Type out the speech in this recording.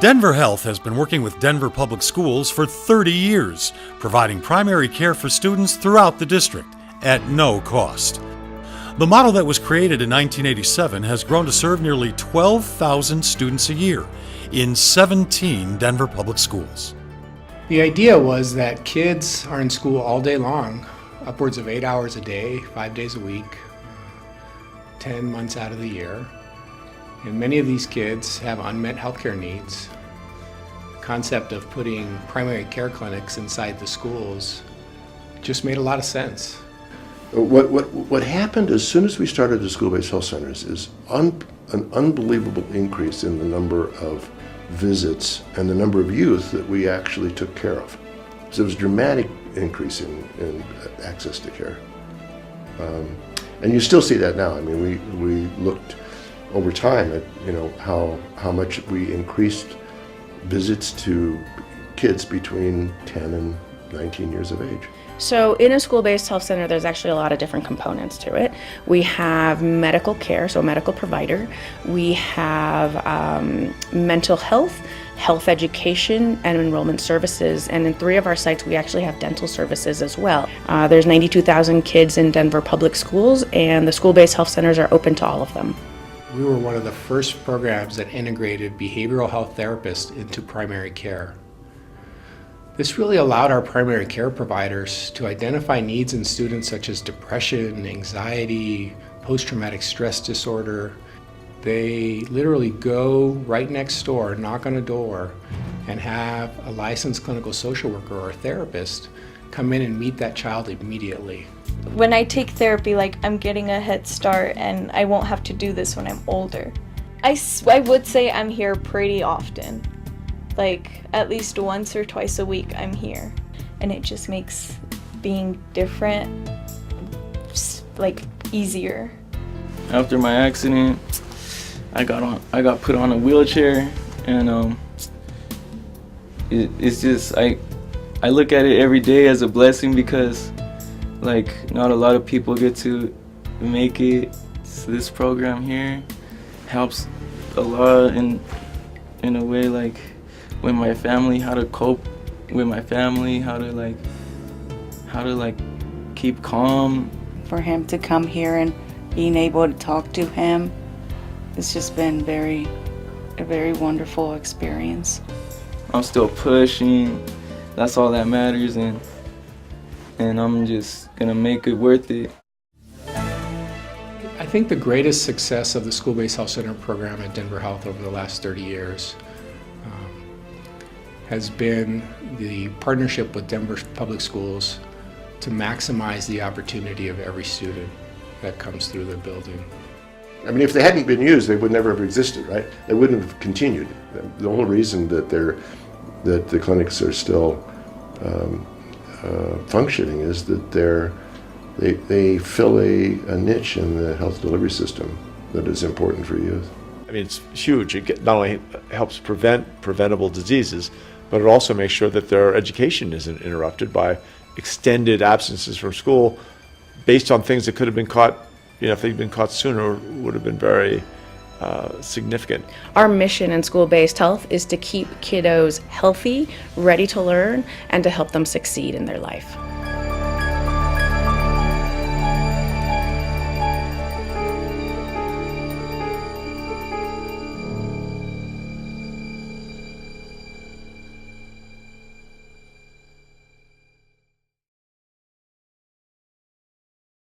Denver Health has been working with Denver Public Schools for 30 years, providing primary care for students throughout the district at no cost. The model that was created in 1987 has grown to serve nearly 12,000 students a year in 17 Denver Public Schools. The idea was that kids are in school all day long, upwards of 8 hours a day, 5 days a week, 10 months out of the year. And many of these kids have unmet healthcare needs. The concept of putting primary care clinics inside the schools just made a lot of sense. What happened as soon as we started the school-based health centers is an unbelievable increase in the number of visits and the number of youth that we actually took care of. So it was a dramatic increase in access to care. And you still see that now. I mean, we looked over time at how much we increased visits to kids between 10 and 19 years of age. So in a school-based health center, there's actually a lot of different components to it. We have medical care, so a medical provider. We have mental health, health education, and enrollment services. And in 3 of our sites, we actually have dental services as well. There's 92,000 kids in Denver Public Schools, and the school-based health centers are open to all of them. We were one of the first programs that integrated behavioral health therapists into primary care. This really allowed our primary care providers to identify needs in students such as depression, anxiety, post-traumatic stress disorder. They literally go right next door, knock on a door, and have a licensed clinical social worker or a therapist come in and meet that child immediately. When I take therapy, I'm getting a head start and I won't have to do this when I'm older. I would say I'm here pretty often. At least once or twice a week I'm here. And it just makes being different, easier. After my accident, I got put on a wheelchair, and it's just, I look at it every day as a blessing because not a lot of people get to make it. So this program here helps a lot in a way, with my family, how to cope with my family, how to keep calm. For him to come here and being able to talk to him, it's just been a very wonderful experience. I'm still pushing. That's all that matters, and I'm just gonna make it worth it. I think the greatest success of the school-based health center program at Denver Health over the last 30 years has been the partnership with Denver Public Schools to maximize the opportunity of every student that comes through the building. I mean, if they hadn't been used, they would never have existed, right? They wouldn't have continued. The whole reason that the clinics are still functioning is that they fill a niche in the health delivery system that is important for youth. I mean, it's huge. It not only helps prevent preventable diseases, but it also makes sure that their education isn't interrupted by extended absences from school based on things that could have been caught, if they'd been caught sooner, would have been very significant. Our mission in school-based health is to keep kiddos healthy, ready to learn, and to help them succeed in their life.